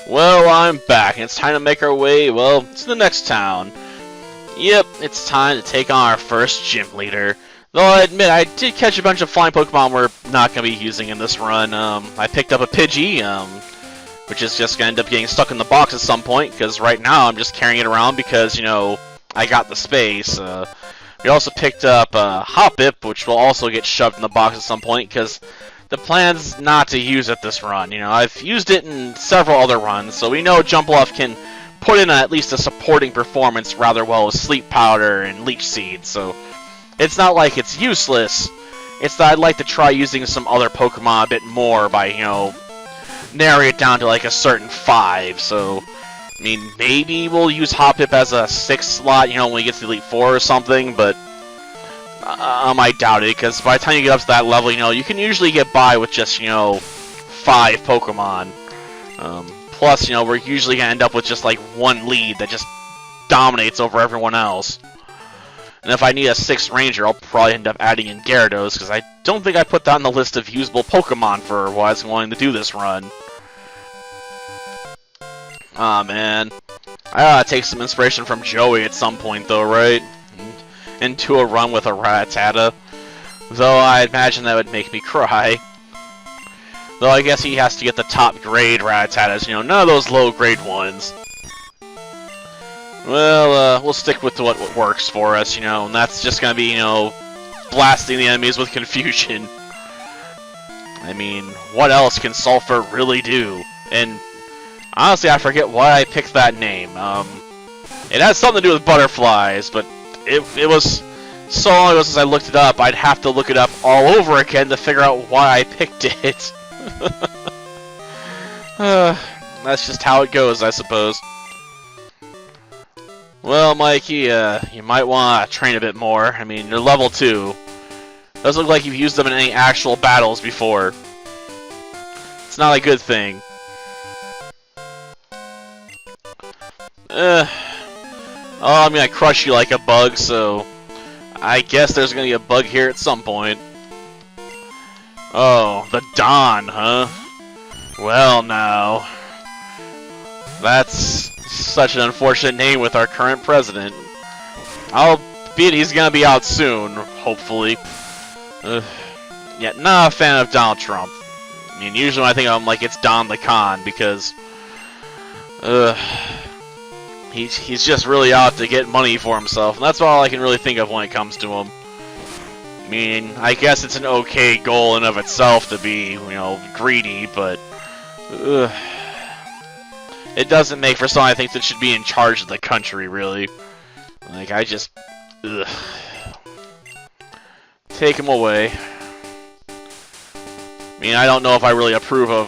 Well, I'm back, and it's time to make our way, well, to the next town. Yep, it's time to take on our first gym leader. Though I admit, I did catch a bunch of flying Pokemon we're not going to be using in this run. I picked up a Pidgey, which is just going to end up getting stuck in the box at some point, because right now I'm just carrying it around because, you know, I got the space. We also picked up Hoppip, which will also get shoved in the box at some point, because the plan's not to use it this run. You know, I've used it in several other runs, so we know Jumpluff can put in at least a supporting performance rather well with Sleep Powder and Leech Seed, so it's not like it's useless. It's that I'd like to try using some other Pokemon a bit more by, you know, narrowing it down to like a certain 5, so I mean, maybe we'll use Hoppip as a 6 slot, you know, when we get to Elite 4 or something, but I doubt it, because by the time you get up to that level, you know, you can usually get by with just, you know, 5 Pokemon. Plus, you know, we're usually going to end up with just, like, one lead that just dominates over everyone else. And if I need a 6th Ranger, I'll probably end up adding in Gyarados, because I don't think I put that on the list of usable Pokemon for what I was going to do this run. Aw, man. I gotta take some inspiration from Joey at some point, though, right? Into a run with a Rattata. Though I imagine that would make me cry. Though I guess he has to get the top grade Rattatas, you know, none of those low grade ones. Well, we'll stick with what works for us, you know, and that's just gonna be, you know, blasting the enemies with confusion. I mean, what else can Sulfur really do? And honestly, I forget why I picked that name. It has something to do with butterflies, but it was so long ago since I looked it up, I'd have to look it up all over again to figure out why I picked it. That's just how it goes, I suppose. Well, Mikey, you might want to train a bit more. I mean, you're level 2. Doesn't look like you've used them in any actual battles before. It's not a good thing. Oh, I'm gonna crush you like a bug, so I guess there's gonna be a bug here at some point. Oh, the Don, huh? Well, now. That's such an unfortunate name with our current president. I'll bet he's gonna be out soon, hopefully. Yeah, not a fan of Donald Trump. I mean, usually when I think of him, like, it's Don the Con, because he's just really out to get money for himself, and that's all I can really think of when it comes to him. I mean, I guess it's an okay goal in of itself to be, you know, greedy, but it doesn't make for someone I think that should be in charge of the country, really. Like, I just take him away. I mean, I don't know if I really approve of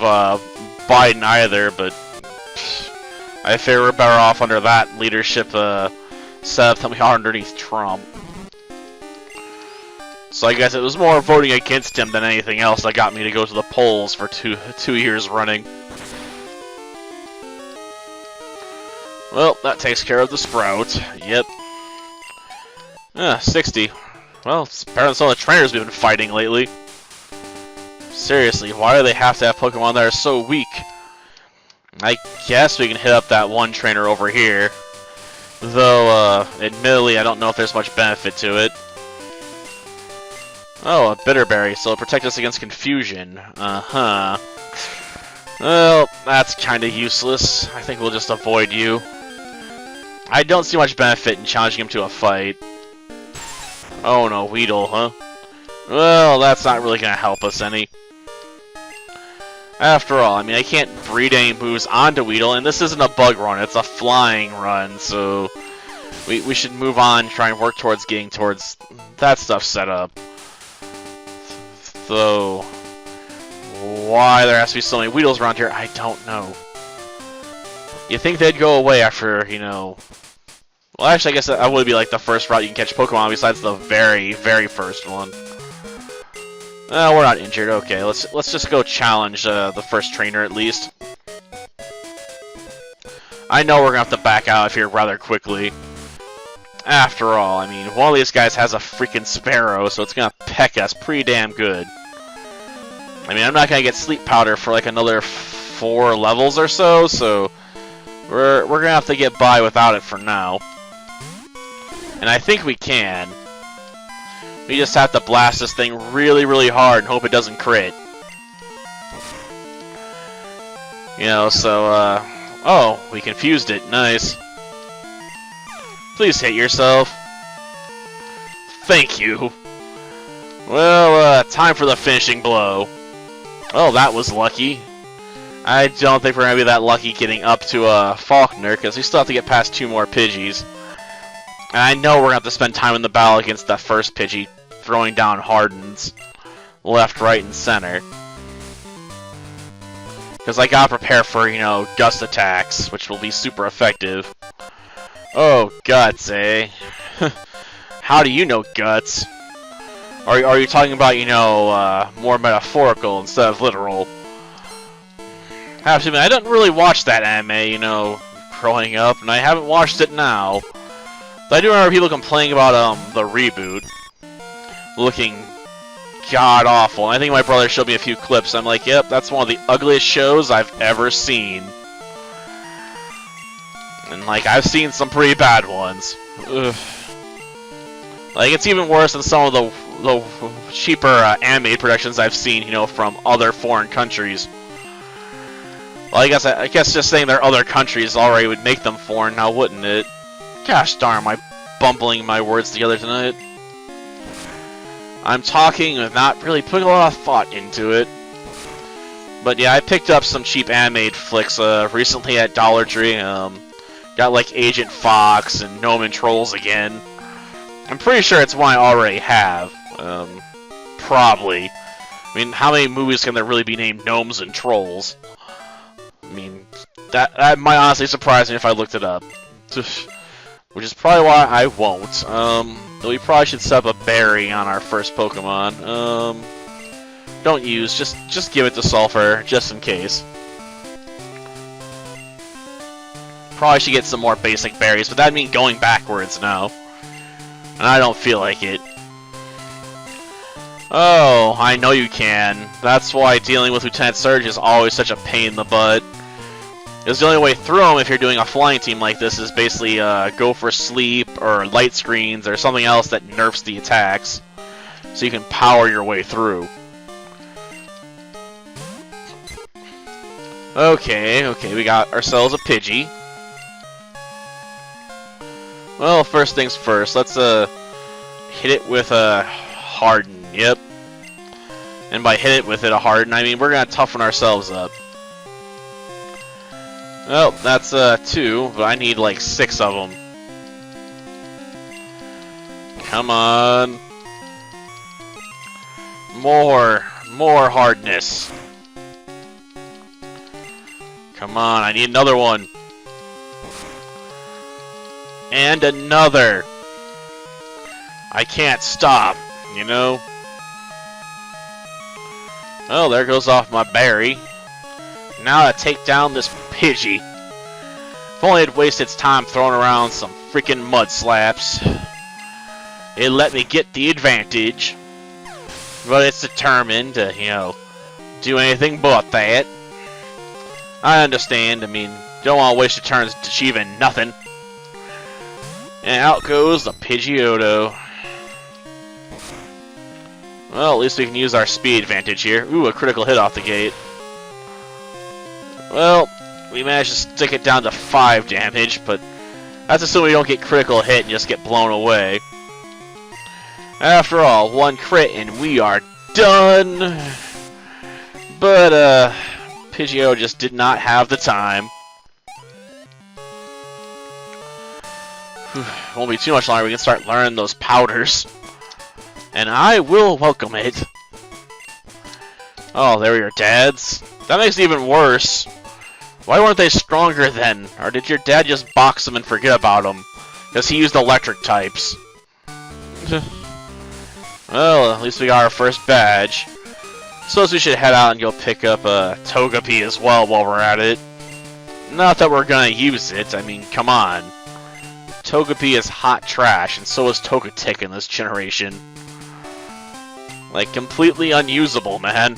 Biden either, but I figure we're better off under that leadership setup than we are underneath Trump. So I guess it was more voting against him than anything else that got me to go to the polls for two years running. Well, that takes care of the Sprout. Yep. 60. Well, it's better than some of the trainers we've been fighting lately. Seriously, why do they have to have Pokemon that are so weak? I guess we can hit up that one trainer over here. Though, admittedly, I don't know if there's much benefit to it. Oh, a Bitterberry, so it'll protect us against confusion. Uh-huh. Well, that's kinda useless. I think we'll just avoid you. I don't see much benefit in challenging him to a fight. Oh no, Weedle, huh? Well, that's not really gonna help us any. After all, I mean, I can't breed any moves onto Weedle, and this isn't a bug run, it's a flying run, so we should move on and try and work towards getting towards that stuff set up. So, why there has to be so many Weedles around here, I don't know. You think they'd go away after, you know... Well, actually, I guess that would be like the first route you can catch Pokemon besides the very, very first one. We're not injured. Okay, let's just go challenge the first trainer at least. I know we're gonna have to back out of here rather quickly. After all, I mean, one of these guys has a freaking Sparrow, so it's gonna peck us pretty damn good. I mean, I'm not gonna get Sleep Powder for like another 4 levels or so, so we're gonna have to get by without it for now. And I think we can. We just have to blast this thing really, really hard and hope it doesn't crit. You know, so, oh, we confused it. Nice. Please hit yourself. Thank you. Well, time for the finishing blow. Oh, that was lucky. I don't think we're going to be that lucky getting up to Faulkner, because we still have to get past 2 more Pidgeys. And I know we're going to have to spend time in the battle against that first Pidgey, throwing down Hardens left, right, and center. Because I got to prepare for, you know, gust attacks, which will be super effective. Oh, guts, eh? How do you know guts? Are you talking about, you know, more metaphorical instead of literal? I have to admit, I didn't really watch that anime, you know, growing up, and I haven't watched it now. But I do remember people complaining about, the reboot looking god-awful. I think my brother showed me a few clips. I'm like, yep, that's one of the ugliest shows I've ever seen. And, like, I've seen some pretty bad ones. Ugh. Like, it's even worse than some of the cheaper animated productions I've seen, you know, from other foreign countries. Well, I guess just saying they're other countries already would make them foreign, now wouldn't it? Gosh darn, am I bumbling my words together tonight? I'm talking with not really putting a lot of thought into it. But yeah, I picked up some cheap animated flicks recently at Dollar Tree. Got like Agent Fox and Gnome and Trolls again. I'm pretty sure it's one I already have. Probably. I mean, how many movies can there really be named Gnomes and Trolls? I mean, that might honestly surprise me if I looked it up. Which is probably why I won't. We probably should set up a berry on our first Pokemon. Don't use, just give it to Sulfur, just in case. Probably should get some more basic berries, but that'd mean going backwards now. And I don't feel like it. Oh, I know you can. That's why dealing with Lieutenant Surge is always such a pain in the butt. Because the only way through them, if you're doing a flying team like this, is basically go for sleep or light screens or something else that nerfs the attacks, so you can power your way through. Okay, we got ourselves a Pidgey. Well, first things first, let's hit it with a Harden. Yep. And by hit it with a Harden, I mean we're gonna toughen ourselves up. Well, that's 2, but I need like 6 of them. Come on. More hardness. Come on, I need another one. And another. I can't stop, you know? Oh, there goes off my berry. Now to take down this Pidgey. If only it wasted its time throwing around some freaking mud slaps. It let me get the advantage. But it's determined to, you know, do anything but that. I understand, I mean, you don't want to waste your turns achieving nothing. And out goes the Pidgeotto. Well, at least we can use our speed advantage here. Ooh, a critical hit off the gate. Well, we managed to stick it down to 5 damage, but that's assuming we don't get critical hit and just get blown away. After all, 1 crit and we are done. But, Pidgeotto just did not have the time. Won't be too much longer, we can start learning those powders. And I will welcome it. Oh, there are your dads. That makes it even worse. Why weren't they stronger then? Or did your dad just box them and forget about them? Because he used electric types. Well, at least we got our first badge. Suppose we should head out and go pick up a Togepi as well while we're at it. Not that we're gonna use it, I mean, come on. Togepi is hot trash, and so is Togetic in this generation. Like, completely unusable, man.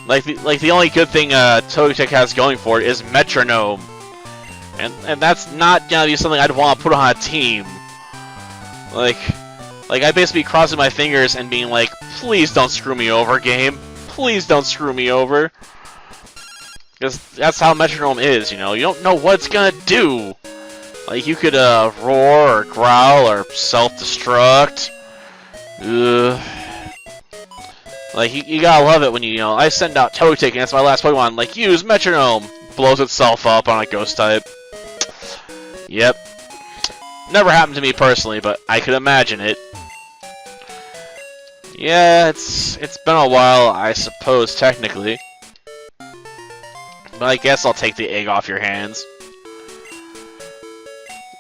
Like the only good thing Togepi has going for it is metronome, and that's not gonna be something I'd want to put on a team. Like I'd basically be crossing my fingers and being like, please don't screw me over, game. Please don't screw me over. Because that's how metronome is, you know. You don't know what it's gonna do. Like, you could roar or growl or self-destruct. Ugh. Like, you gotta love it when you know, I send out Togepi and that's my last Pokemon, like, use metronome. Blows itself up on a ghost type. Yep. Never happened to me personally, but I could imagine it. Yeah, it's been a while, I suppose, technically. But I guess I'll take the egg off your hands.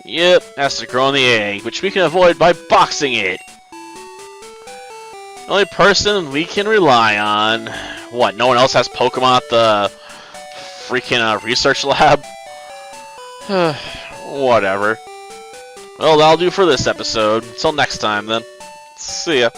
Yep, has to grow in the egg, which we can avoid by boxing it. The only person we can rely on. What, no one else has Pokemon at the freaking research lab? Whatever. Well, that'll do for this episode. Until next time, then. See ya.